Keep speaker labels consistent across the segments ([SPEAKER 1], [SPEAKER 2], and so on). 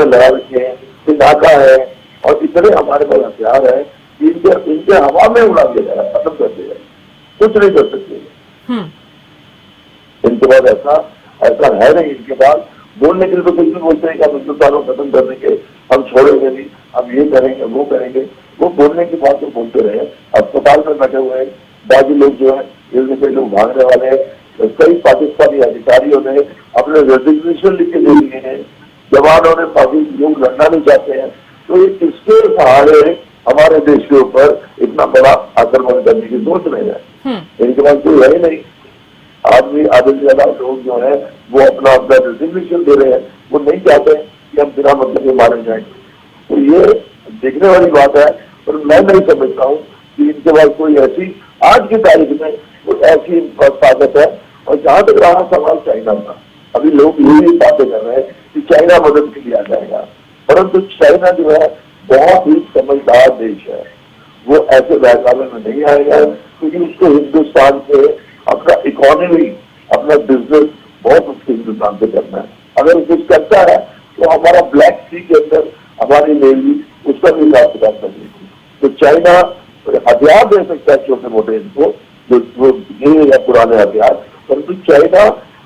[SPEAKER 1] में लगा रखे हैं, इलाका है और इतने हमारे पास हथियार है, इनके हवा में उड़ा दिया जाए, खत्म कर दिया जाए, कुछ नहीं कर सकते। इनके बाद ऐसा है नहीं, इनके पास बोलने के लिए तो कुछ भी बोलते हैं कि हम हिंदुस्तान को खत्म कर देंगे, हम छोड़ेंगे नहीं, हम ये करेंगे वो करेंगे। वो बोलने की बात तो बोलते रहे, अस्पताल में बैठे हुए बाकी लोग जो है, इनसे लोग भागने वाले हैं। कई पाकिस्तानी अधिकारियों ने अपने रेजिग्नेशन लिख के दे दिए हैं, जवानों ने पाकिस्तान लोग लड़ना नहीं चाहते हैं। तो ये किसके सहारे हमारे देश के ऊपर इतना बड़ा आक्रमण करने की सोच रहे हैं? इनके पास कोई है ही नहीं। आदमी आधे से ज्यादा लोग जो है वो अपना रेजिग्नेशन दे रहे हैं, वो नहीं चाहते कि हम बिना मतलब के मारे जाए। तो ये देखने वाली बात है, पर मैं नहीं समझता हूँ कि इनके पास कोई ऐसी आज की तारीख में कोई ऐसी ताकत है। और जहां तक रहा सवाल चाइना का, अभी लोग यही बातें कर रहे हैं कि चाइना मदद के लिए आ जाएगा, परंतु चाइना जो है बहुत ही समझदार देश है, वो ऐसे बहकावे में नहीं आएगा, क्योंकि उसको हिंदुस्तान से अपना इकोनॉमी, अपना बिजनेस बहुत उसके हिंदुस्तान से करना है। अगर वो कुछ करता है तो हमारा ब्लैक सी के अंदर हमारी नेवी उसका भी हिसाब किताब कर देगी। तो चाइना हथियार दे सकता है छोटे मोटे इनको, जो नए या पुराने हथियार, परंतु चाइना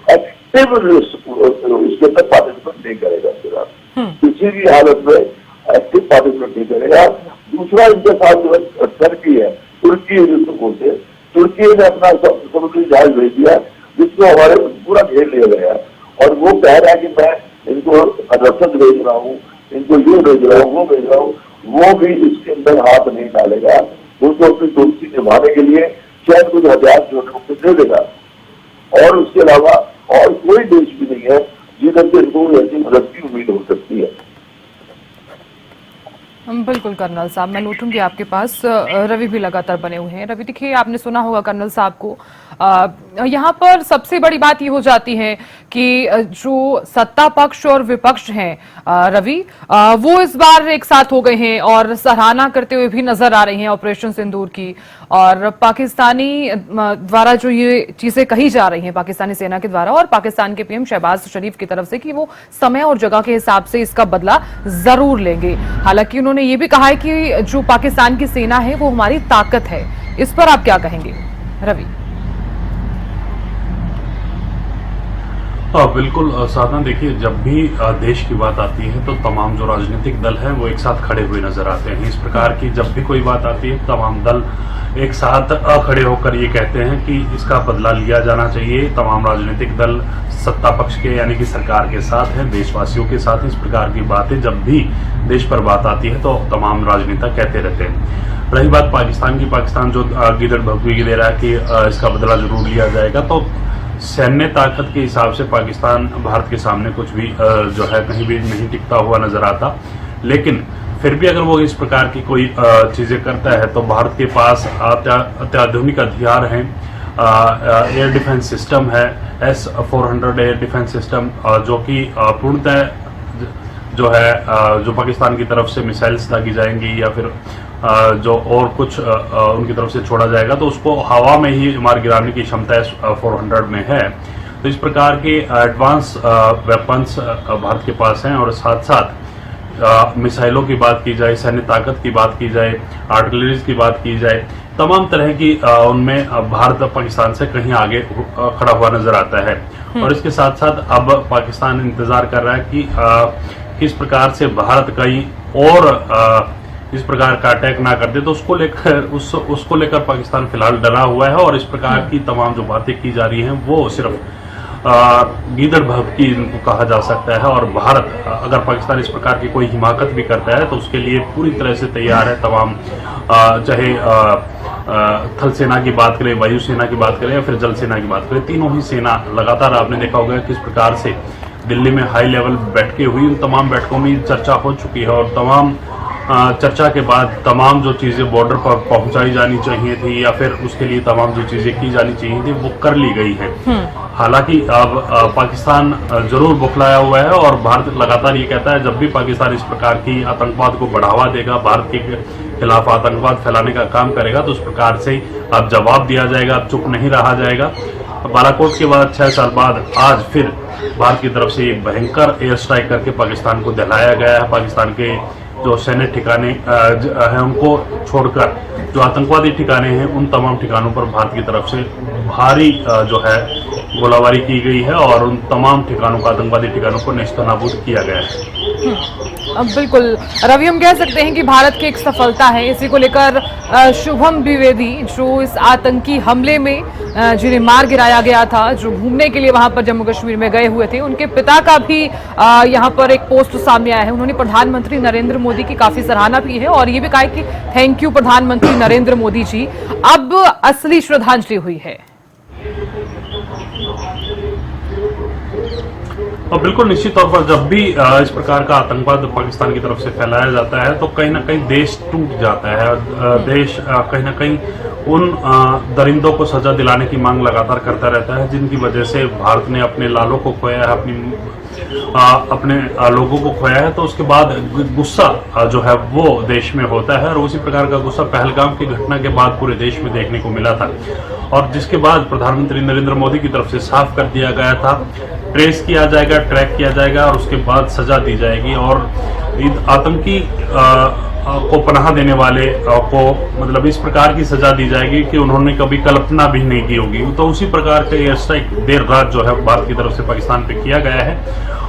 [SPEAKER 1] एक्टिव इसके अंदर पार्टिसिपेट नहीं करेगा। किसी भी हालत में एक्टिव पार्टिसिपेट नहीं करेगा। दूसरा इनके साथ जो है टर्की है, तुर्की जिसको बोलते हैं, तुर्की ने अपना समुद्री जहाज भेज दिया जिसको हमारे पूरा घेर लिया गया है, और वो कह रहा है कि मैं इनको रसद भेज रहा हूँ, इनको ये भेज रहा हूँ, वो भेज रहा हूँ। वो भी इसके अंदर हाथ नहीं डालेगा, उनको अपनी दोस्ती निभाने के लिए शायद कुछ हथियार जो है दे देगा। और उसके अलावा और कोई देश भी नहीं है जिधर से इनको ऐसी मदद की उम्मीद हो सकती है।
[SPEAKER 2] बिल्कुल कर्नल साहब, मैं लौटूंगी आपके पास। रवि भी लगातार बने हुए हैं। रवि देखिए, आपने सुना होगा कर्नल साहब को, यहाँ पर सबसे बड़ी बात ये हो जाती है कि जो सत्ता पक्ष और विपक्ष हैं रवि, वो इस बार एक साथ हो गए हैं और सराहना करते हुए भी नजर आ रही हैं ऑपरेशन सिंदूर की। और पाकिस्तानी द्वारा जो ये चीजें कही जा रही हैं पाकिस्तानी सेना के द्वारा और पाकिस्तान के पीएम शहबाज शरीफ की तरफ से कि वो समय और जगह के हिसाब से इसका बदला जरूर लेंगे। हालांकि उन्होंने ये भी कहा है कि जो पाकिस्तान की सेना है वो हमारी ताकत है। इस पर आप क्या कहेंगे रवि?
[SPEAKER 3] बिल्कुल साधना, देखिए जब भी देश की बात आती है तो तमाम जो राजनीतिक दल हैं वो एक साथ खड़े हुए नजर आते हैं। इस प्रकार की जब भी कोई बात आती है तमाम दल एक साथ खड़े होकर ये कहते हैं कि इसका बदला लिया जाना चाहिए। तमाम राजनीतिक दल सत्ता पक्ष के यानी कि सरकार के साथ है, देशवासियों के साथ। इस प्रकार की बातें जब भी देश पर बात आती है तो तमाम राजनेता कहते रहते हैं। रही बात पाकिस्तान की, पाकिस्तान जो गिदड़ भगवी दे रहा है कि इसका बदला जरूर लिया जाएगा, तो सैन्य ताकत के हिसाब से पाकिस्तान भारत के सामने कुछ भी जो है कहीं भी नहीं टिकता हुआ नजर आता। लेकिन फिर भी अगर वो इस प्रकार की कोई चीजें करता है तो भारत के पास अत्याधुनिक हथियार हैं, एयर डिफेंस सिस्टम है, S-400 एयर डिफेंस सिस्टम, जो कि पूर्णतः जो है जो पाकिस्तान की तरफ से मिसाइल्स दागी जाएंगी या फिर जो और कुछ उनकी तरफ से छोड़ा जाएगा तो उसको हवा में ही मार गिराने की क्षमता S-400 में है। तो इस प्रकार के एडवांस वेपन्स भारत के पास हैं। और साथ साथ मिसाइलों की बात की जाए, सैन्य ताकत की बात की जाए, आर्टिलरीज की बात की जाए, तमाम तरह की उनमें भारत पाकिस्तान से कहीं आगे खड़ा हुआ नजर आता है। और इसके साथ साथ अब पाकिस्तान इंतजार कर रहा है कि किस प्रकार से भारत कहीं और इस प्रकार का अटैक ना कर दे, तो उसको लेकर पाकिस्तान फिलहाल डरा हुआ है। और इस प्रकार की तमाम जो बातें की जा रही हैं वो सिर्फ गीदड़ भभकी इनको कहा जा सकता है। और भारत अगर पाकिस्तान इस प्रकार की कोई हिमाकत भी करता है तो उसके लिए पूरी तरह से तैयार है। तमाम चाहे थल सेना की बात करें, वायु सेना की बात करें या फिर जल सेना की बात करें, तीनों ही सेना लगातार आपने देखा होगा किस प्रकार से दिल्ली में हाई लेवल बैठकें हुई। उन तमाम बैठकों में चर्चा हो चुकी है और तमाम चर्चा के बाद तमाम जो चीज़ें बॉर्डर पर पहुंचाई जानी चाहिए थी या फिर उसके लिए तमाम जो चीज़ें की जानी चाहिए थी वो कर ली गई है। हालांकि अब पाकिस्तान जरूर बौखलाया हुआ है और भारत लगातार ये कहता है जब भी पाकिस्तान इस प्रकार की आतंकवाद को बढ़ावा देगा, भारत के खिलाफ आतंकवाद फैलाने का काम करेगा तो उस प्रकार से अब जवाब दिया जाएगा, अब चुप नहीं रहा जाएगा। बालाकोट के बाद 6 साल बाद आज फिर भारत की तरफ से एक भयंकर एयर स्ट्राइक करके पाकिस्तान को दहलाया गया है। पाकिस्तान के जो सैन्य ठिकाने हैं उनको छोड़कर जो आतंकवादी ठिकाने हैं उन तमाम ठिकानों पर भारत की तरफ से भारी जो है गोलाबारी की गई है और उन तमाम ठिकानों को, आतंकवादी ठिकानों को नेस्तनाबूद किया गया है।
[SPEAKER 2] अब बिल्कुल रवि, हम कह सकते हैं कि भारत की एक सफलता है। इसी को लेकर शुभम द्विवेदी जो इस आतंकी हमले में जिन्हें मार गिराया गया था, जो घूमने के लिए वहां पर जम्मू कश्मीर में गए हुए थे, उनके पिता का भी यहां पर एक पोस्ट सामने आया है। उन्होंने प्रधानमंत्री नरेंद्र मोदी की काफी सराहना की है और ये भी कहा है कि थैंक यू प्रधानमंत्री नरेंद्र मोदी जी। अब असली श्रद्धांजलि हुई है।
[SPEAKER 3] और बिल्कुल निश्चित तौर पर जब भी इस प्रकार का आतंकवाद पाकिस्तान की तरफ से फैलाया जाता है तो कहीं ना कहीं देश टूट जाता है। देश कहीं ना कहीं उन दरिंदों को सजा दिलाने की मांग लगातार करता रहता है जिनकी वजह से भारत ने अपने लालों को खोया है, अपने लोगों को खोया है। तो उसके बाद गुस्सा जो है वो देश में होता है और उसी प्रकार का गुस्सा पहलगाम की घटना के बाद पूरे देश में देखने को मिला था और जिसके बाद प्रधानमंत्री नरेंद्र मोदी की तरफ से साफ कर दिया गया था, ट्रेस किया जाएगा, ट्रैक किया जाएगा और उसके बाद सजा दी जाएगी और आतंकी को पनाह देने वाले को मतलब इस प्रकार की सजा दी जाएगी कि उन्होंने कभी कल्पना भी नहीं की होगी। तो उसी प्रकार का एयर स्ट्राइक देर रात जो है भारत की तरफ से पाकिस्तान पे किया गया है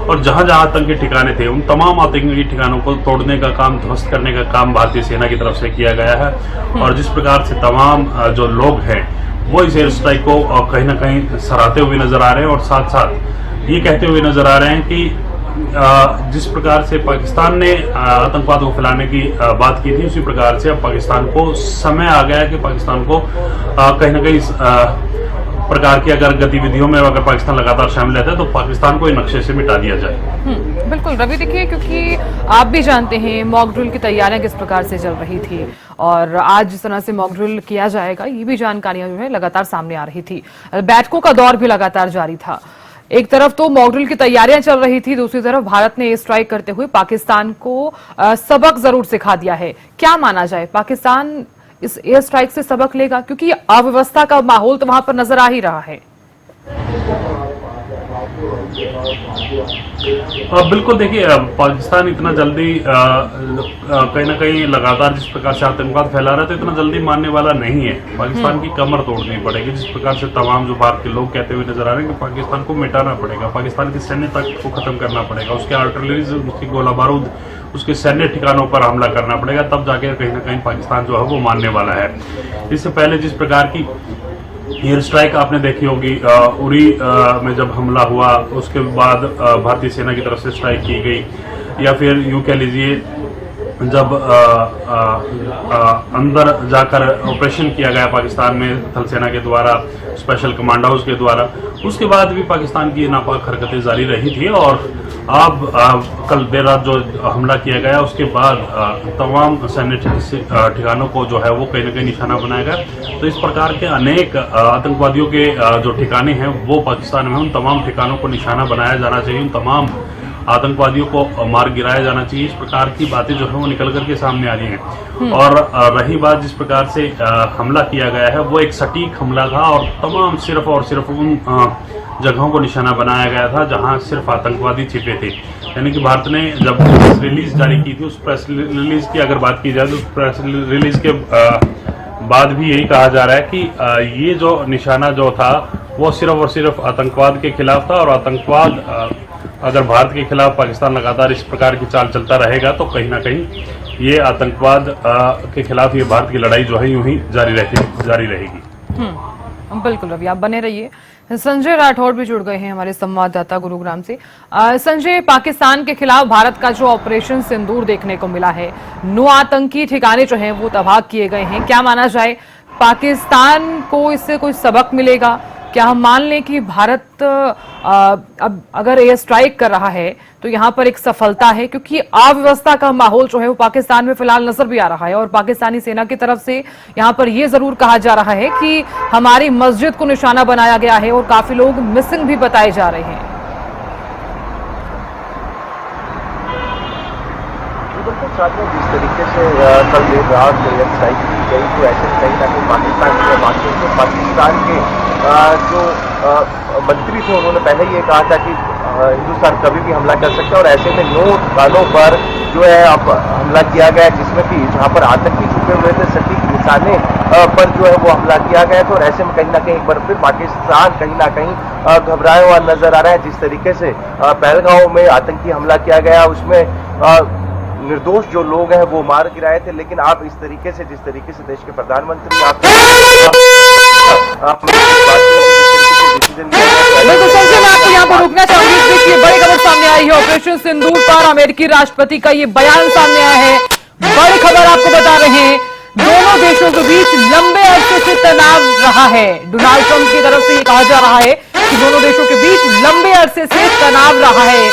[SPEAKER 3] और जहां जहां आतंकी ठिकाने थे उन तमाम आतंकी ठिकानों को तोड़ने का काम, ध्वस्त करने का काम भारतीय सेना की तरफ से किया गया है। और जिस प्रकार से तमाम जो लोग हैं वो इस एयर स्ट्राइक को कहीं ना कहीं सराहते हुए नजर आ रहे हैं और साथ साथ ये कहते हुए नजर आ रहे हैं कि जिस प्रकार से पाकिस्तान ने आतंकवाद को फैलाने की बात की थी उसी प्रकार से अब पाकिस्तान को समय आ गया है कि पाकिस्तान को कहीं ना कहीं प्रकार की अगर गतिविधियों में अगर पाकिस्तान लगातार शामिल रहता है तो पाकिस्तान को इन नक्शे से मिटा दिया जाए।
[SPEAKER 2] बिल्कुल रवि, देखिए क्योंकि आप भी जानते हैं मॉक ड्रिल की तैयारियां किस प्रकार से चल रही थी और आज जिस तरह से मॉक ड्रिल किया जाएगा ये भी जानकारियां जो है लगातार सामने आ रही थी। बैठकों का दौर भी लगातार जारी था। एक तरफ तो मॉक ड्रिल की तैयारियां चल रही थी, दूसरी तरफ भारत ने स्ट्राइक करते हुए पाकिस्तान को सबक जरूर सिखा दिया है। क्या माना जाए, पाकिस्तान इस एयर स्ट्राइक से सबक लेगा? क्योंकि अव्यवस्था का माहौल तो वहां पर नजर आ ही रहा है।
[SPEAKER 3] बिल्कुल, देखिए पाकिस्तान इतना जल्दी कहीं ना कहीं लगातार जिस प्रकार से आतंकवाद फैला रहा है तो इतना जल्दी मानने वाला नहीं है। पाकिस्तान की कमर तोड़नी पड़ेगी। जिस प्रकार से तमाम जो भारत के लोग कहते हुए नजर आ रहे हैं कि पाकिस्तान को मिटाना पड़ेगा, पाकिस्तान की सैन्य ताकत को खत्म करना पड़ेगा, उसके आर्टिलरी, उसकी गोला बारूद, उसके सैन्य ठिकानों पर हमला करना पड़ेगा, तब जाके कहीं ना कहीं पाकिस्तान जो है वो मानने वाला है। इससे पहले जिस प्रकार की एयर स्ट्राइक आपने देखी होगी उरी में जब हमला हुआ उसके बाद भारतीय सेना की तरफ से स्ट्राइक की गई, या फिर यूं कह लीजिए जब अंदर जाकर ऑपरेशन किया गया पाकिस्तान में थल सेना के द्वारा, स्पेशल कमांडोज के द्वारा, उसके बाद भी पाकिस्तान की नापाक हरकतें जारी रही थी। और अब कल देर रात जो हमला किया गया उसके बाद तमाम सैन्य ठिकानों को जो है वो कहीं ना कहीं निशाना बनाया गया। तो इस प्रकार के अनेक आतंकवादियों के जो ठिकाने हैं वो पाकिस्तान में, उन तमाम ठिकानों को निशाना बनाया जाना चाहिए, उन तमाम आतंकवादियों को मार गिराया जाना चाहिए। इस प्रकार की बातें जो है वो निकल करके सामने आ रही हैं। और रही बात जिस प्रकार से हमला किया गया है वो एक सटीक हमला था और तमाम सिर्फ और सिर्फ उन जगहों को निशाना बनाया गया था जहां सिर्फ आतंकवादी छिपे थे। यानी कि भारत ने जब प्रेस रिलीज जारी की थी, उस प्रेस रिलीज की अगर बात की जाए तो उस प्रेस रिलीज के बाद भी यही कहा जा रहा है कि ये जो निशाना जो था वो सिर्फ और सिर्फ आतंकवाद के खिलाफ था और आतंकवाद अगर भारत के खिलाफ पाकिस्तान लगातार इस प्रकार की चाल चलता रहेगा तो कहीं ना कहीं ये आतंकवाद के खिलाफ ये भारत की लड़ाई जो है यूं ही जारी रहेगी।
[SPEAKER 2] बिल्कुल रवि, आप बने रहिए। संजय राठौड़ भी जुड़ गए हैं हमारे संवाददाता गुरुग्राम से। संजय, पाकिस्तान के खिलाफ भारत का जो ऑपरेशन सिंदूर देखने को मिला है, 9 आतंकी ठिकाने जो हैं वो तबाह किए गए हैं। क्या माना जाए, पाकिस्तान को इससे कोई सबक मिलेगा? क्या हम मान लें कि भारत अब अगर एयर स्ट्राइक कर रहा है तो यहाँ पर एक सफलता है, क्योंकि अव्यवस्था का माहौल जो है वो पाकिस्तान में फिलहाल नजर भी आ रहा है और पाकिस्तानी सेना की तरफ से यहाँ पर ये जरूर कहा जा रहा है कि हमारी मस्जिद को निशाना बनाया गया है और काफी लोग मिसिंग भी बताए जा रहे हैं।
[SPEAKER 4] जिस तरीके से कल देर रात एयर स्ट्राइक की गई तो ऐसे कहीं ना कहीं पाकिस्तान के जो मंत्री थे, उन्होंने पहले ये कहा था कि हिंदुस्तान कभी भी हमला कर सकता है, और ऐसे में 9 ठिकानों पर जो है अब हमला किया गया, जिसमें कि जहां पर आतंकी छुपे हुए थे सटीक निशाने पर जो है वो हमला किया गया। तो ऐसे में कहीं ना कहीं एक बार फिर पाकिस्तान कहीं ना कहीं घबराया हुआ नजर आ रहा है। जिस तरीके से पहलगांव में आतंकी हमला किया गया, उसमें निर्दोष जो लोग हैं वो मार गिराए थे, लेकिन आप इस तरीके से, जिस तरीके से देश के प्रधानमंत्री
[SPEAKER 2] बिल्कुल संजय, मैं आपको यहाँ पर रोकना चाहूंगी। देखिए बड़ी खबर सामने आई है, ऑपरेशन सिंदूर पर अमेरिकी राष्ट्रपति का ये बयान सामने आया है। बड़ी खबर आपको बता रहे हैं, दोनों देशों के बीच लंबे अरसे से तनाव रहा है। डोनाल्ड ट्रंप की तरफ से ये कहा जा रहा है कि दोनों देशों के बीच लंबे अरसे से तनाव रहा है,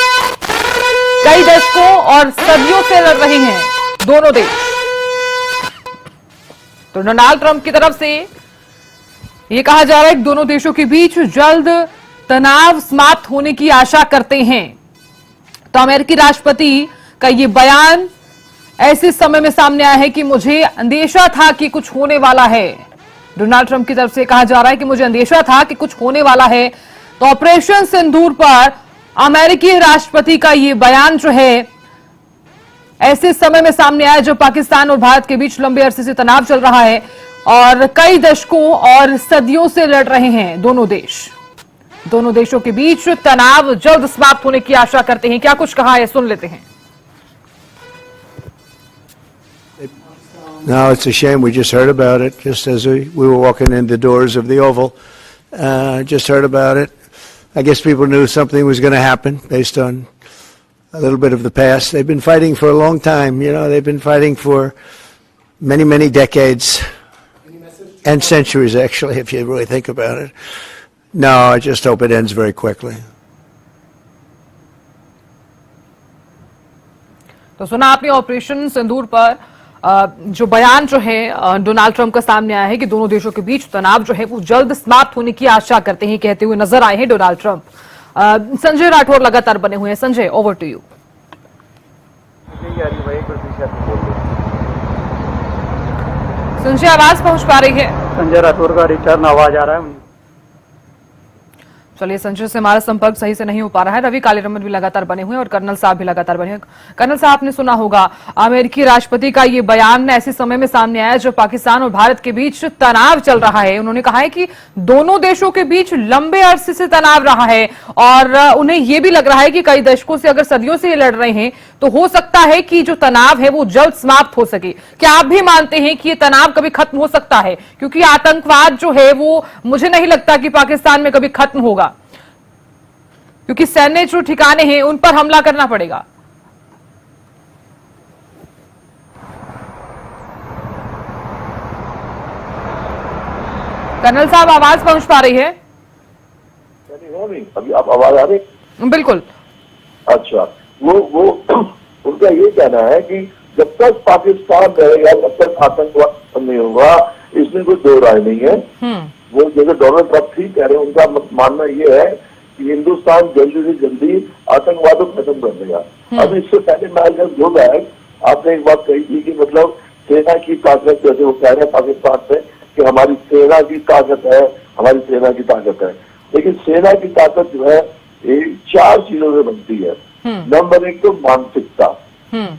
[SPEAKER 2] कई दशकों और सदियों से लड़ रहे हैं दोनों देश। तो डोनाल्ड ट्रंप की तरफ से ये कहा जा रहा है कि दोनों देशों के बीच जल्द तनाव समाप्त होने की आशा करते हैं। तो अमेरिकी राष्ट्रपति का ये बयान ऐसे समय में सामने आया है कि मुझे अंदेशा था कि कुछ होने वाला है। डोनाल्ड ट्रंप की तरफ से कहा जा रहा है कि मुझे अंदेशा था कि कुछ होने वाला है। तो ऑपरेशन सिंदूर पर अमेरिकी राष्ट्रपति का ये बयान जो है ऐसे समय में सामने आया जब पाकिस्तान और भारत के बीच लंबे अरसे से तनाव चल रहा है और कई दशकों और सदियों से लड़ रहे हैं दोनों देश। दोनों देशों के बीच तनाव जल्द समाप्त होने की आशा करते हैं। क्या कुछ कहा है, सुन लेते हैं।
[SPEAKER 5] No, it's a shame. We just heard about it just as we were walking in the doors of the Oval. Just heard about it. I guess people knew something was going to happen based on a little bit of the past. They've been fighting for a long time. You know, they've been fighting for many, many decades and centuries, actually, if you really think about it. No, I just hope it ends very quickly.
[SPEAKER 2] तो सुना आपने operation सिंदूर पर जो बयान जो है Donald Trump का सामने आया है कि दोनों देशों के बीच तनाव जो है वो जल्द समाप्त होने की आशा करते हैं, कहते हुए नजर आए हैं डोनाल्ड ट्रंप। संजय राठौर लगातार बने हुए हैं। Sanjay, over to you. Sanjay, आवाज पहुंच पा रही है?
[SPEAKER 6] संजय राठौर का रिटर्न आवाज आ रहा है।
[SPEAKER 2] चलिए, संजय से हमारा संपर्क सही से नहीं हो पा रहा है। रवि कालीरमन भी लगातार बने हुए हैं और कर्नल साहब भी लगातार बने हुए हैं। कर्नल साहब, आपने सुना होगा अमेरिकी राष्ट्रपति का ये बयान ऐसे समय में सामने आया जब पाकिस्तान और भारत के बीच तनाव चल रहा है। उन्होंने कहा है कि दोनों देशों के बीच लंबे अरसे से तनाव रहा है और उन्हें यह भी लग रहा है कि कई दशकों से, अगर सदियों से ये लड़ रहे हैं, तो हो सकता है कि जो तनाव है वो जल्द समाप्त हो सके। क्या आप भी मानते हैं कि ये तनाव कभी खत्म हो सकता है? क्योंकि आतंकवाद जो है वो मुझे नहीं लगता कि पाकिस्तान में कभी खत्म होगा, क्योंकि सैन्य जो ठिकाने हैं उन पर हमला करना पड़ेगा। कर्नल साहब, आवाज पहुंच पा रही है?
[SPEAKER 1] अभी आप आवाज आ रही?
[SPEAKER 2] बिल्कुल।
[SPEAKER 1] अच्छा, वो उनका ये कहना है कि जब तक पाकिस्तान रहेगा तब तक आतंकवाद नहीं होगा, इसमें कोई दो राय नहीं है। वो जैसे डोनाल्ड ट्रंप ठीक कह रहे हैं, उनका मानना ये है कि हिंदुस्तान जल्दी से जल्दी आतंकवाद को खत्म कर देगा। अब इससे पहले मैं जब जो है, आपने एक बात कही थी कि मतलब सेना की ताकत, जैसे वो कह रहे हैं पाकिस्तान से कि हमारी सेना की ताकत है, हमारी सेना की ताकत है। लेकिन सेना की ताकत जो है ये 4 चीजों से बनती है। नंबर 1 तो मानसिकता,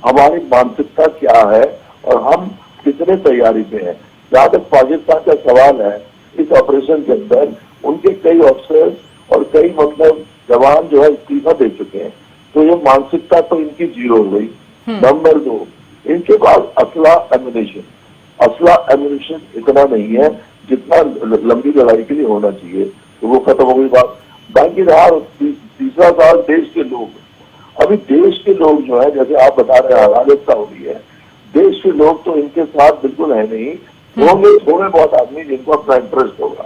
[SPEAKER 1] हमारी मानसिकता क्या है और हम कितने तैयारी पे हैं। जहां तक पाकिस्तान का सवाल है, इस ऑपरेशन के अंदर उनके कई ऑफिसर्स और कई मतलब जवान जो है इस्तीफा दे चुके हैं, तो ये मानसिकता तो इनकी जीरो हो गई। नंबर 2, इनके पास असला एम्यूनिशन इतना नहीं है जितना लंबी लड़ाई के लिए होना चाहिए, तो वो खत्म हो गई बात। बाकी रहा तीसरा सवाल, देश के लोग। अभी देश के लोग जो है, जैसे आप बता रहे हैं अराजकता हो रही है, देश के लोग तो इनके साथ बिल्कुल है नहीं। होंगे थोड़े बहुत आदमी जिनको अपना इंटरेस्ट होगा।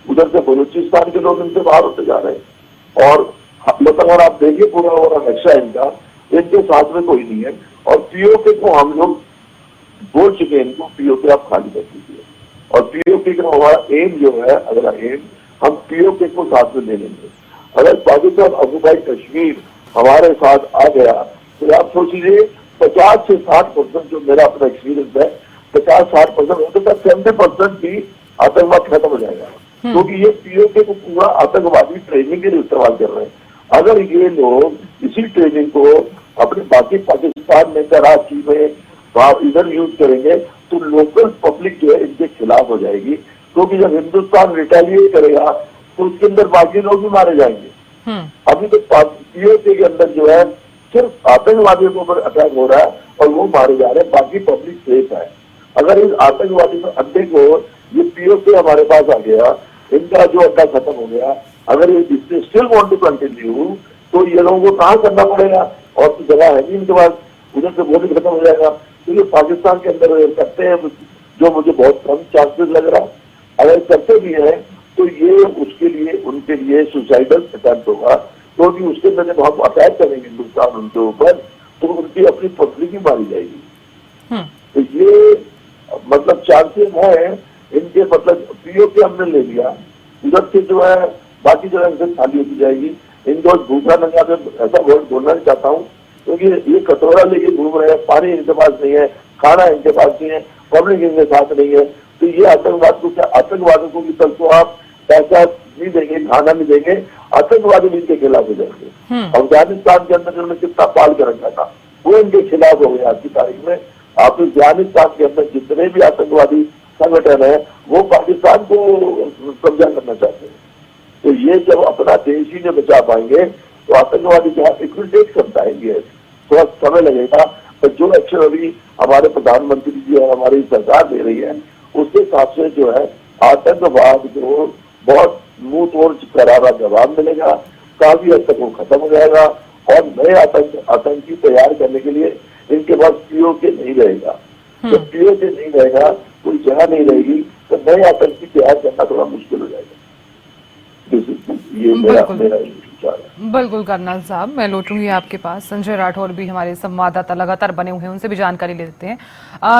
[SPEAKER 1] उधर से बलूचिस्तान के लोग इनसे बाहर होते जा रहे हैं और मतलब अगर आप देखिए पूरा नक्शा इनका, इनके साथ में कोई नहीं है। और पीओके को हम लोग बोल चुके हैं, इनको पीओके आप खाली कर दीजिए। और पीओके का हमारा एम जो है, अगला एम, हम पीओके को साथ में ले लेंगे। अगर पाकिस्तान ऑक्युपाइड कश्मीर हमारे साथ आ गया तो आप सोच लीजिए 50 से 60% जो मेरा अपना एक्सपीरियंस है, 50-60% होता है, 70% भी आतंकवाद खत्म हो जाएगा। क्योंकि ये पीओके को पूरा आतंकवादी ट्रेनिंग के लिए इस्तेमाल कर रहे हैं। अगर ये लोग इसी ट्रेनिंग को अपने बाकी पाकिस्तान में, कराची में इधर यूज करेंगे तो लोकल पब्लिक जो है इनके खिलाफ हो जाएगी, क्योंकि जब हिंदुस्तान रिटेलिएट करेगा तो उसके अंदर बाकी लोग भी मारे जाएंगे। अभी तो पीओके के अंदर जो है सिर्फ आतंकवादियों के ऊपर अटैक हो रहा है और वो मारे जा रहे हैं, बाकी पब्लिक सेफ है। अगर इस आतंकवादी अड्डे को ये पीओके हमारे पास आ गया, इनका जो अड्डा खत्म हो गया, अगर ये स्टिल वांट टू कंटिन्यू तो ये लोगों को कहाँ करना पड़ेगा, और तो जगह है नहीं इनके पास, उधर से वो भी खत्म हो जाएगा। तो ये पाकिस्तान के अंदर करते हैं, जो मुझे बहुत कम चांसेस लग रहा है। अगर करते भी है तो ये उसके लिए उनके लिए सुसाइडल अटैम्प्ट होगा, क्योंकि उसके अंदर जब हम अटैक करेंगे हिंदुस्तान उनके ऊपर तो उनकी अपनी पब्लिक ही मारी जाएगी। तो ये मतलब चांसेस है इनके, मतलब पीओके हमने ले लिया, उधर से जो है बाकी जगह से खाली होती जाएगी। इनको भूखा नंगा में ऐसा वर्ड बोलना नहीं चाहता हूँ, क्योंकि ये कटोरा लेके घूम रहे हैं, पानी इनके पास नहीं है, खाना इनके पास नहीं है, पब्लिक इनके साथ नहीं है। तो ये आतंकवाद को क्या, आतंकवादियों को भी कल को आप पैसा नहीं देंगे, खाना नहीं देंगे, आतंकवादी भी इनके खिलाफ हो जाएंगे। अफगानिस्तान के अंदर जिन्होंने कितना पाल कर रखा था वो इनके खिलाफ हो गया आज की तारीख में। आप अफगानिस्तान के अंदर जितने भी आतंकवादी संगठन है वो पाकिस्तान को कब्जा करना चाहते हैं। तो ये जब अपना देश ही नहीं बचा पाएंगे तो आतंकवादी क्या इक्विटेट कर पाएंगे, थोड़ा समय लगेगा। पर जो एक्शन अभी हमारे प्रधानमंत्री जी और हमारी सरकार ले रही है उसके हिसाब से जो है आतंकवाद को बहुत मुंह तोड़ करारा जवाब मिलेगा, काफी हद तक वो खत्म हो जाएगा और नए आतंकी तैयार करने के लिए इनके पास पीओके नहीं रहेगा। जब पीओके नहीं रहेगा, कोई जगह नहीं रहेगी तो नए आतंकी तैयार करना थोड़ा मुश्किल हो जाएगा। ये मेरा विचार है।
[SPEAKER 2] बिल्कुल कर्नल साहब, मैं लौटूंगी आपके पास। संजय राठौर भी हमारे संवाददाता लगातार बने हुए हैं, उनसे भी जानकारी ले लेते हैं।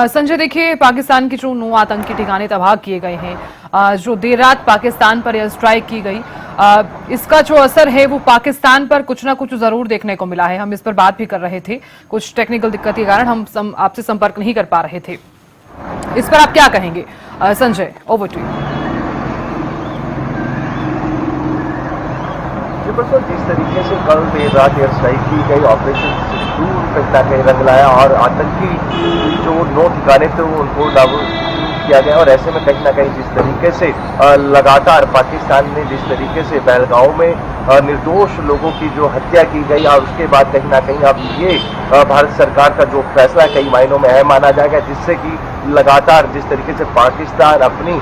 [SPEAKER 2] संजय, देखिए पाकिस्तान के जो 9 आतंकी ठिकाने तबाह किए गए हैं, जो देर रात पाकिस्तान पर यह स्ट्राइक की गई, इसका जो असर है वो पाकिस्तान पर कुछ ना कुछ जरूर देखने को मिला है। हम इस पर बात भी कर रहे थे, कुछ टेक्निकल दिक्कत के कारण हम आपसे संपर्क नहीं कर पा रहे थे। इस पर आप क्या कहेंगे संजय? Over to you.
[SPEAKER 4] जिस तरीके से कल देर रात एयर स्ट्राइक की गई, ऑपरेशन सिंदूर कहीं ना कहीं रंग लाया और आतंकी जो 9 ठिकाने थे उनको नाबूद किया गया। और ऐसे में कहीं ना कहीं जिस तरीके से लगातार पाकिस्तान ने जिस तरीके से पहलगांव में निर्दोष लोगों की जो हत्या की गई और उसके बाद कहीं ना कहीं अब ये भारत सरकार का जो फैसला कई मायनों में अहम माना जाएगा, जिससे कि लगातार जिस तरीके से पाकिस्तान अपनी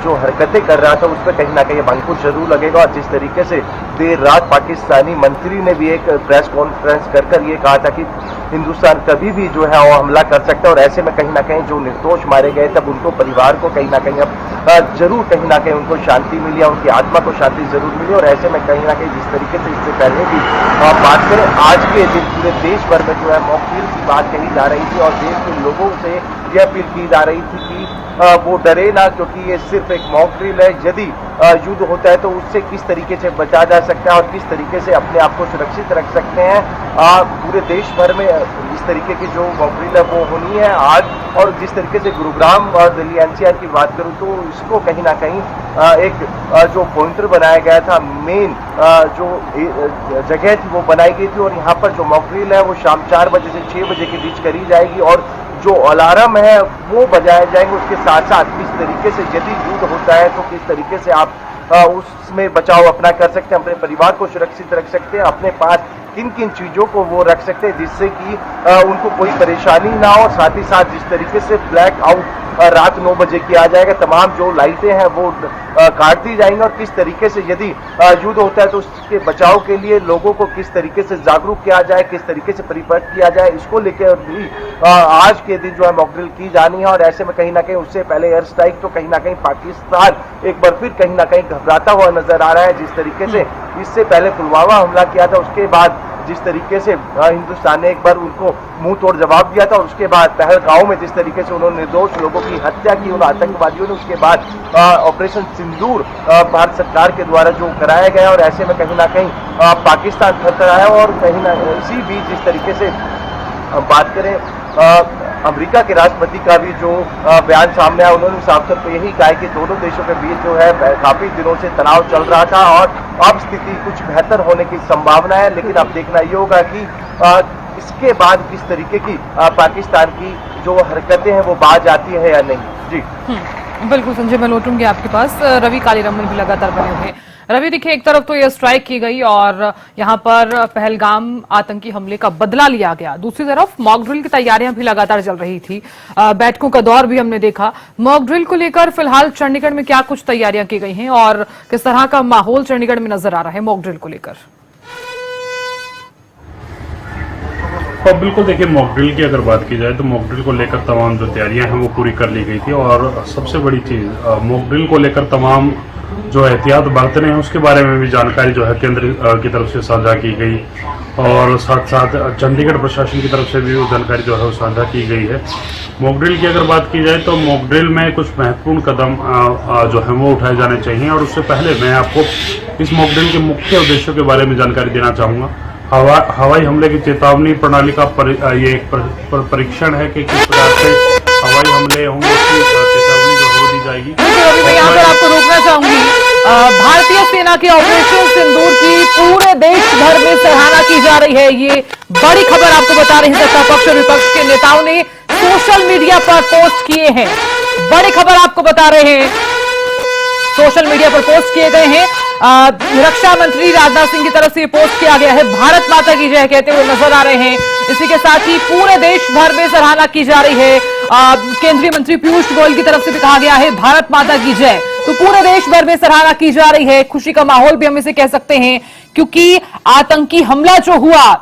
[SPEAKER 4] जो हरकतें कर रहा था उस पर कहीं ना कहीं अंकुश जरूर लगेगा। और जिस तरीके से देर रात पाकिस्तानी मंत्री ने भी एक प्रेस कॉन्फ्रेंस कर ये कहा था कि हिंदुस्तान कभी भी जो है वो हमला कर सकता है और ऐसे में कहीं ना कहीं जो निर्दोष मारे गए तब उनको परिवार को कहीं ना कहीं अब जरूर कहीं ना कहीं उनको शांति मिली, उनकी आत्मा को शांति जरूर मिली। और ऐसे में कहीं ना कहीं जिस तरीके से इससे पहले भी बात करें, आज के दिन पूरे देश भर में जो है मॉक ड्रिल की बात कही जा रही थी और देश के लोगों से यह अपील की जा रही थी कि वो डरे ना, क्योंकि ये सिर्फ एक मॉक ड्रिल है। यदि युद्ध होता है तो उससे किस तरीके से बचा जा सकता है और किस तरीके से अपने आप को सुरक्षित रख सकते हैं। पूरे देश भर में इस तरीके की जो मॉक ड्रिल है वो होनी है आज। और जिस तरीके से गुरुग्राम और दिल्ली एनसीआर की बात करूं तो इसको कहीं ना कहीं एक जो पॉइंटर बनाया गया था, मेन जो जगह थी वो बनाई गई थी और यहाँ पर जो मॉक ड्रिल है वो शाम 4 बजे से 6 बजे के बीच करी जाएगी और जो अलार्म है वो बजाए जाएंगे। उसके साथ साथ किस तरीके से यदि युद्ध होता है तो किस तरीके से आप उसमें बचाव अपना कर सकते हैं, अपने परिवार को सुरक्षित रख सकते हैं, अपने पास किन किन चीजों को वो रख सकते हैं जिससे कि उनको कोई परेशानी ना हो। साथ ही साथ जिस तरीके से ब्लैक आउट रात 9 बजे किया जाएगा, तमाम जो लाइटें हैं वो काट दी जाएंगी और किस तरीके से यदि युद्ध होता है तो उसके बचाव के लिए लोगों को किस तरीके से जागरूक किया जाए, किस तरीके से परिपक्व किया जाए, इसको लेकर भी आज के दिन जो है मॉक ड्रिल की जानी है। और ऐसे में कहीं ना कहीं उससे पहले एयर स्ट्राइक तो कहीं ना कहीं पाकिस्तान एक बार फिर कहीं ना कहीं घबराता हुआ नजर आ रहा है। जिस तरीके से इससे पहले पुलवामा हमला किया था, उसके बाद जिस तरीके से हिंदुस्तान ने एक बार उनको मुंह तोड़ जवाब दिया था और उसके बाद पहलगांव में जिस तरीके से उन्होंने निर्दोष लोगों की हत्या की उन आतंकवादियों ने, उसके बाद ऑपरेशन सिंदूर भारत सरकार के द्वारा जो कराया गया और ऐसे में कहीं ना कहीं पाकिस्तान थरथराया और कहीं ना इसी बीच जिस तरीके से बात करें अमेरिका के राष्ट्रपति का भी जो बयान सामने आया, उन्होंने साफ तौर पर यही कहा कि दोनों देशों के बीच जो है काफी दिनों से तनाव चल रहा था और अब स्थिति कुछ बेहतर होने की संभावना है। लेकिन अब देखना ये होगा कि इसके बाद किस तरीके की पाकिस्तान की जो हरकतें हैं वो बाज आती है या नहीं। जी
[SPEAKER 2] बिल्कुल संजय, मैं लौटूंगी आपके पास। रवि कालीरमन भी लगातार बने हुए हैं। रवि, देखिए, एक तरफ तो यह स्ट्राइक की गई और यहां पर पहलगाम आतंकी हमले का बदला लिया गया, दूसरी तरफ मॉक ड्रिल की तैयारियां भी लगातार चल रही थी, बैठकों का दौर भी हमने देखा। मॉक ड्रिल को लेकर फिलहाल चंडीगढ़ में क्या कुछ तैयारियां की गई हैं और किस तरह का माहौल चंडीगढ़ में नजर आ रहा है मॉक ड्रिल को लेकर?
[SPEAKER 3] तो बिल्कुल देखिए, मॉक ड्रिल की अगर बात की जाए तो मॉक ड्रिल को लेकर तमाम जो तैयारियां हैं वो पूरी कर ली गई थी और सबसे बड़ी चीज मॉक ड्रिल को लेकर तमाम जो एहतियात बरतने हैं उसके बारे में भी जानकारी जो है केंद्र की तरफ से साझा की गई और साथ साथ चंडीगढ़ प्रशासन की तरफ से भी वो जानकारी जो है वो साझा की गई है। मॉक ड्रिल की अगर बात की जाए तो मॉक ड्रिल में कुछ महत्वपूर्ण कदम जो है वो उठाए जाने चाहिए और उससे पहले मैं आपको इस मॉक ड्रिल के मुख्य उद्देश्यों के बारे में जानकारी देना चाहूँगा। हवाई हमले की चेतावनी प्रणाली का ये एक परीक्षण है कि किस प्रकार से हवाई हमले होंगे, उसकी चेतावनी जो हो दी जाएगी।
[SPEAKER 2] मैं यहाँ पर आपको रोकना चाहूंगी। भारतीय सेना के ऑपरेशन सिंदूर की पूरे देश भर में सराहना की जा रही है। ये बड़ी खबर आपको बता रहे हैं, सत्ता पक्ष और विपक्ष के नेताओं ने सोशल मीडिया पर पोस्ट किए हैं। बड़ी खबर आपको बता रहे हैं, सोशल मीडिया पर पोस्ट किए गए हैं। रक्षा मंत्री राजनाथ सिंह की तरफ से ये पोस्ट किया गया है, भारत माता की जय कहते हुए नजर आ रहे हैं। इसी के साथ ही पूरे देश भर में सराहना की जा रही है। केंद्रीय मंत्री पीयूष गोयल की तरफ से भी कहा गया है भारत माता की जय। तो पूरे देश भर में सराहना की जा रही है। खुशी का माहौल भी हम इसे कह सकते हैं, क्योंकि आतंकी हमला जो हुआ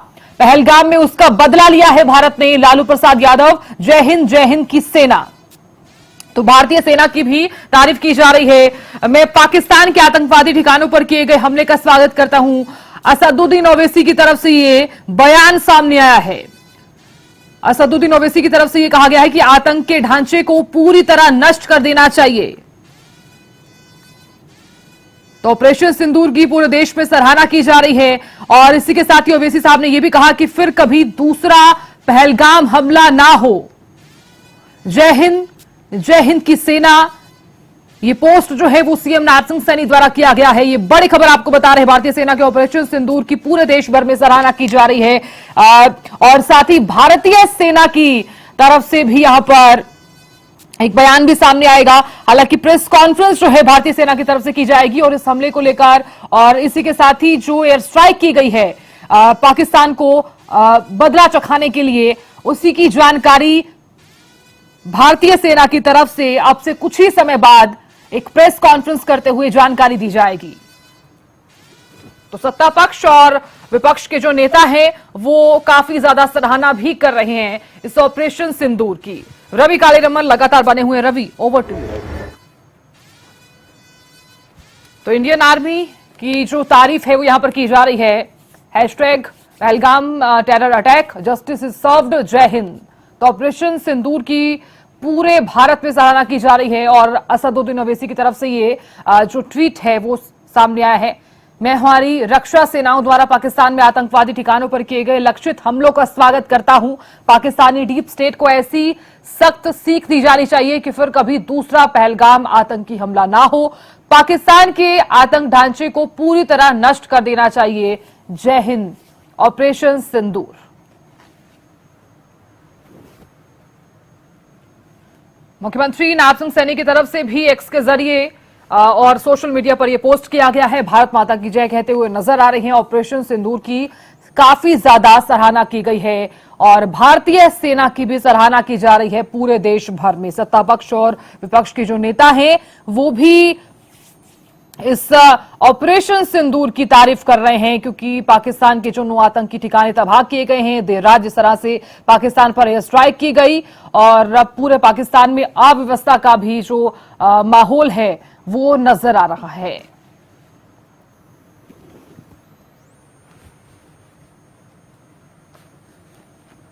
[SPEAKER 2] पहलगाम में उसका बदला लिया है भारत ने। लालू प्रसाद यादव, जय हिंद की सेना। तो भारतीय सेना की भी तारीफ की जा रही है। मैं पाकिस्तान के आतंकवादी ठिकानों पर किए गए हमले का स्वागत करता हूं। असदुद्दीन ओवैसी की तरफ से ये बयान सामने आया है। असदुद्दीन ओवैसी की तरफ से ये कहा गया है कि आतंक के ढांचे को पूरी तरह नष्ट कर देना चाहिए। तो ऑपरेशन सिंदूर की पूरे देश में सराहना की जा रही है और इसी के साथ ही ओवैसी साहब ने यह भी कहा कि फिर कभी दूसरा पहलगाम हमला ना हो। जय हिंद की सेना। ये पोस्ट जो है वो सीएम नायब सिंह सैनी द्वारा किया गया है। ये बड़ी खबर आपको बता रहे हैं, भारतीय सेना के ऑपरेशन सिंदूर की पूरे देश भर में सराहना की जा रही है और साथ ही भारतीय सेना की तरफ से भी यहां पर एक बयान भी सामने आएगा। हालांकि प्रेस कॉन्फ्रेंस जो है भारतीय सेना की तरफ से की जाएगी और इस हमले को लेकर और इसी के साथ ही जो एयर स्ट्राइक की गई है पाकिस्तान को बदला चखाने के लिए, उसी की जानकारी भारतीय सेना की तरफ से अब से कुछ ही समय बाद एक प्रेस कॉन्फ्रेंस करते हुए जानकारी दी जाएगी। तो सत्ता पक्ष और विपक्ष के जो नेता हैं वो काफी ज्यादा सराहना भी कर रहे हैं इस ऑपरेशन सिंदूर की। रवि कालीरमन लगातार बने हुए। Ravi, over to you. तो इंडियन आर्मी की जो तारीफ है वो यहां पर की जा रही है। Hashtag Pahalgam terror attack, justice is served, जय हिंद। तो ऑपरेशन सिंदूर की पूरे भारत में सराहना की जा रही है और असदुद्दीन ओवैसी की तरफ से ये जो ट्वीट है वो सामने आया है। मैं हमारी रक्षा सेनाओं द्वारा पाकिस्तान में आतंकवादी ठिकानों पर किए गए लक्षित हमलों का स्वागत करता हूं। पाकिस्तानी डीप स्टेट को ऐसी सख्त सीख दी जानी चाहिए कि फिर कभी दूसरा पहलगाम आतंकी हमला ना हो। पाकिस्तान के आतंक ढांचे को पूरी तरह नष्ट कर देना चाहिए। जय हिंद। ऑपरेशन सिंदूर। मुख्यमंत्री नायब सिंह सैनी की तरफ से भी एक्स के जरिए और सोशल मीडिया पर यह पोस्ट किया गया है, भारत माता की जय कहते हुए नजर आ रहे हैं। ऑपरेशन सिंदूर की काफी ज्यादा सराहना की गई है और भारतीय सेना की भी सराहना की जा रही है पूरे देश भर में। सत्ता पक्ष और विपक्ष के जो नेता हैं वो भी इस ऑपरेशन सिंदूर की तारीफ कर रहे हैं, क्योंकि पाकिस्तान के जो 9 आतंकी ठिकाने तबाह किए गए हैं, देर रात जिस तरह से पाकिस्तान पर एयर स्ट्राइक की गई और अब पूरे पाकिस्तान में अव्यवस्था का भी जो माहौल है वो नजर आ रहा है।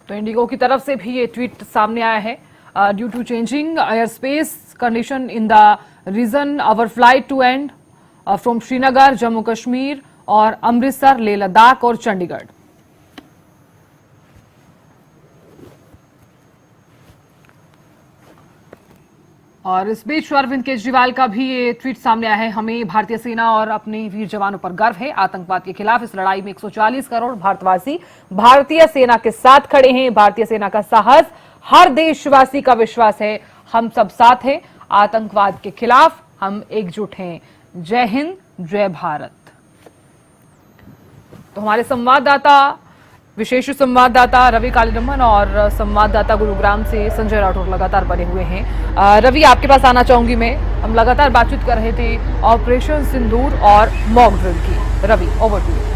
[SPEAKER 2] तो इंडिगो की तरफ से भी ये ट्वीट सामने आया है। Due to changing air space condition in the region, our flight to and from Srinagar, Jammu Kashmir और अमृतसर, लेह लद्दाख और चंडीगढ़। और इस बीच अरविंद केजरीवाल का भी ये ट्वीट सामने आया है। हमें भारतीय सेना और अपने वीर जवानों पर गर्व है। आतंकवाद के खिलाफ इस लड़ाई में 140 करोड़ भारतवासी भारतीय सेना के साथ खड़े हैं। भारतीय सेना का साहस हर देशवासी का विश्वास है। हम सब साथ हैं। आतंकवाद के खिलाफ हम एकजुट हैं। जय हिंद, जय भारत। तो हमारे संवाददाता, विशेष संवाददाता रवि कालीरमन और संवाददाता गुरुग्राम से संजय राठौर लगातार बने हुए हैं। रवि, आपके पास आना चाहूंगी मैं। हम लगातार बातचीत कर रहे थे ऑपरेशन सिंदूर और मॉक ड्रिल की। Ravi, over to you.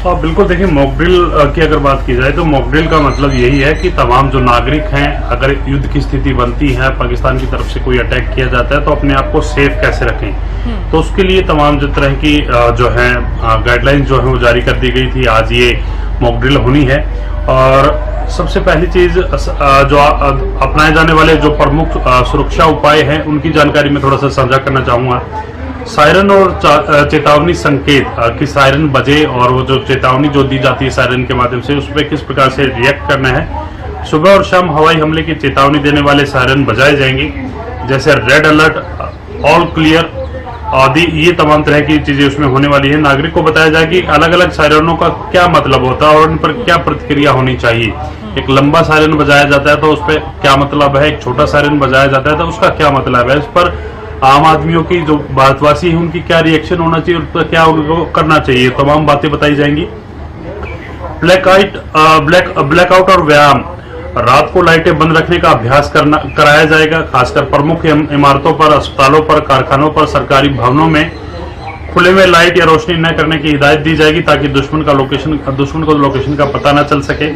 [SPEAKER 3] बिल्कुल, देखिए, मॉक ड्रिल की अगर बात की जाए तो मॉक ड्रिल का मतलब यही है कि तमाम जो नागरिक हैं, अगर युद्ध की स्थिति बनती है, पाकिस्तान की तरफ से कोई अटैक किया जाता है, तो अपने आप को सेफ कैसे रखें। तो उसके लिए तमाम जो तरह की जो है गाइडलाइंस जो है वो जारी कर दी गई थी। आज ये मॉक ड्रिल होनी है और सबसे पहली चीज जो अपनाए जाने वाले जो प्रमुख सुरक्षा उपाय हैं उनकी जानकारी मैं थोड़ा सा साझा करना चाहूंगा। सायरन और चेतावनी संकेत कि सायरन बजे और वो जो चेतावनी जो दी जाती है सायरन के माध्यम से, उस पर किस प्रकार से रिएक्ट करना है। सुबह और शाम हवाई हमले की चेतावनी देने वाले सायरन बजाए जाएंगे, जैसे रेड अलर्ट, ऑल क्लियर आदि। ये तमाम तरह की चीजें उसमें होने वाली है। नागरिक को बताया जाए कि अलग अलग सायरनों का क्या मतलब होता है और उन पर क्या प्रतिक्रिया होनी चाहिए। एक लंबा सायरन बजाया जाता है तो उस पर क्या मतलब है, एक छोटा सायरन बजाया जाता है तो उसका क्या मतलब है। इस पर आम आदमियों की जो भारतवासी है उनकी क्या रिएक्शन होना चाहिए, उस पर क्या उनको करना चाहिए, तमाम बातें बताई जाएंगी। ब्लैकआउट और व्यायाम, रात को लाइटें बंद रखने का अभ्यास कराया जाएगा। खासकर प्रमुख इमारतों पर, अस्पतालों पर, कारखानों पर, सरकारी भवनों में खुले में लाइट या रोशनी न करने की हिदायत दी जाएगी ताकि दुश्मन को लोकेशन का पता न चल सके।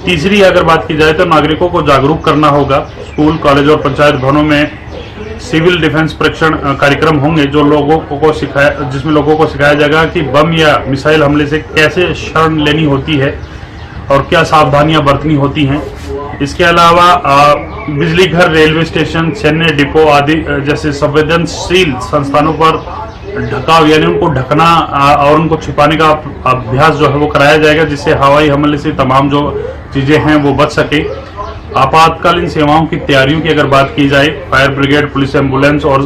[SPEAKER 3] तीसरी अगर बात की जाए तो नागरिकों को जागरूक करना होगा। स्कूल, कॉलेज और पंचायत भवनों में सिविल डिफेंस प्रशिक्षण कार्यक्रम होंगे जिसमें लोगों को सिखाया जाएगा कि बम या मिसाइल हमले से कैसे शरण लेनी होती है और क्या सावधानियां बरतनी होती हैं। इसके अलावा बिजली घर, रेलवे स्टेशन, सैन्य डिपो आदि जैसे संवेदनशील संस्थानों पर ढकाव यानी उनको ढकना और उनको छिपाने का अभ्यास जो है वो कराया जाएगा, जिससे हवाई हमले से तमाम जो चीजें हैं वो बच सके। आपातकालीन सेवाओं की तैयारियों की अगर बात की जाए, फायर ब्रिगेड, पुलिस, एम्बुलेंस और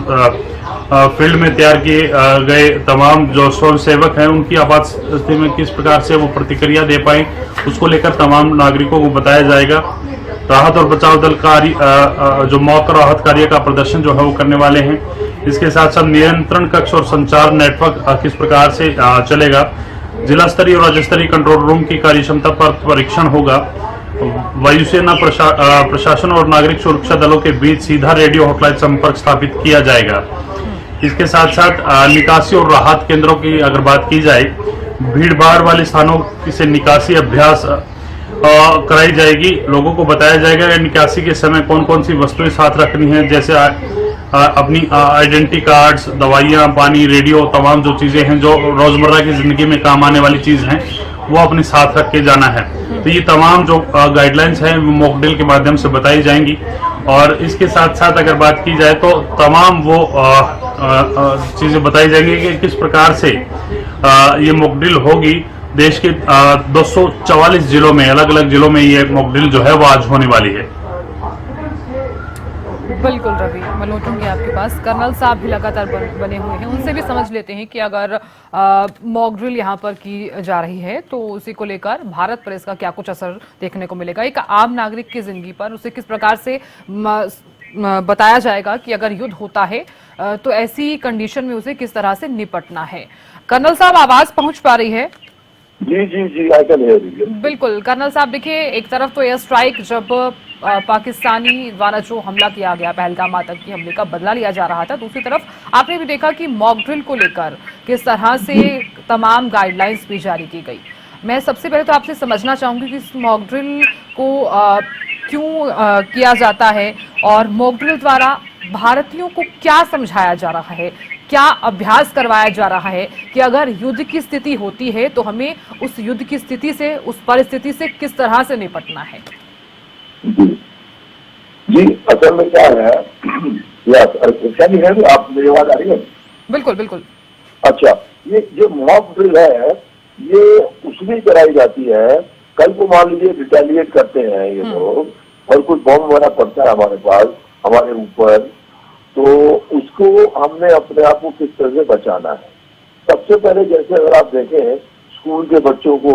[SPEAKER 3] फील्ड में तैयार किए गए तमाम जो स्वयं सेवक हैं उनकी आपात स्थिति में किस प्रकार से वो प्रतिक्रिया दे पाए, उसको लेकर तमाम नागरिकों को बताया जाएगा। राहत और बचाव दल जो मौका राहत कार्य का प्रदर्शन जो है वो करने वाले हैं। इसके साथ साथ नियंत्रण कक्ष और संचार नेटवर्क किस प्रकार से चलेगा। जिला स्तरीय और राज्य स्तरीय कंट्रोल रूम की कार्यक्षमता पर परीक्षण होगा। वायुसेना प्रशासन और नागरिक सुरक्षा दलों के बीच सीधा रेडियो हॉटलाइन संपर्क स्थापित किया जाएगा। इसके साथ साथ निकासी और राहत केंद्रों की अगर बात की जाए, भीड़ भाड़ वाले स्थानों से निकासी अभ्यास कराई जाएगी। लोगों को बताया जाएगा कि निकासी के समय कौन कौन सी वस्तुएं साथ रखनी है, जैसे अपनी आइडेंटिटी कार्ड्स, दवाइयाँ, पानी, रेडियो, तमाम जो चीजें हैं जो रोजमर्रा की जिंदगी में काम आने वाली चीज हैं वो अपने साथ रख के जाना है। तो ये तमाम जो गाइडलाइंस हैं वो मॉक ड्रिल के माध्यम से बताई जाएंगी। और इसके साथ साथ अगर बात की जाए तो तमाम वो चीजें बताई जाएंगी कि किस प्रकार से ये मॉक ड्रिल होगी। देश के 244 जिलों में, अलग अलग जिलों में ये मॉक ड्रिल जो है वो आज होने वाली है।
[SPEAKER 2] बिल्कुल रवि, मैं लौटूंगी आपके पास। कर्नल साहब भी लगातार बने हुए हैं, उनसे भी समझ लेते हैं कि अगर मॉक ड्रिल यहाँ पर की जा रही है तो उसी को लेकर भारत पर इसका क्या कुछ असर देखने को मिलेगा, एक आम नागरिक की जिंदगी पर उसे किस प्रकार से बताया जाएगा कि अगर युद्ध होता है तो ऐसी कंडीशन में उसे किस तरह से निपटना है। कर्नल साहब, आवाज पहुंच पा रही है?
[SPEAKER 1] जी जी जी, आई कैन हियर यू।
[SPEAKER 2] बिल्कुल कर्नल साहब, देखिए, एक तरफ तो एयर स्ट्राइक जब पाकिस्तानी द्वारा जो हमला किया गया, पहलगाम आतंकी हमले का बदला लिया जा रहा था, दूसरी तरफ आपने भी देखा कि मॉक ड्रिल को लेकर किस तरह से तमाम गाइडलाइंस भी जारी की गई। मैं सबसे पहले तो आपसे समझना चाहूंगी कि इस मॉक ड्रिल को क्यों किया जाता है और मॉक ड्रिल द्वारा भारतीयों को क्या समझाया जा रहा है, क्या अभ्यास करवाया जा रहा है कि अगर युद्ध की स्थिति होती है तो हमें उस युद्ध की स्थिति से, उस परिस्थिति से किस तरह से निपटना है।
[SPEAKER 1] जी, असल में क्या है, क्या नहीं है, आप मेरी आवाज आ रही है?
[SPEAKER 2] बिल्कुल बिल्कुल।
[SPEAKER 1] अच्छा, ये जो मॉक ड्रिल है ये उसमें कराई जाती है, कल को मान लीजिए रिटेलिएट करते हैं ये लोग और कुछ बम वगैरह पड़ता है हमारे पास, हमारे ऊपर, तो उसको हमने अपने आप को किस तरह से बचाना है। सबसे पहले जैसे अगर आप देखें स्कूल के बच्चों को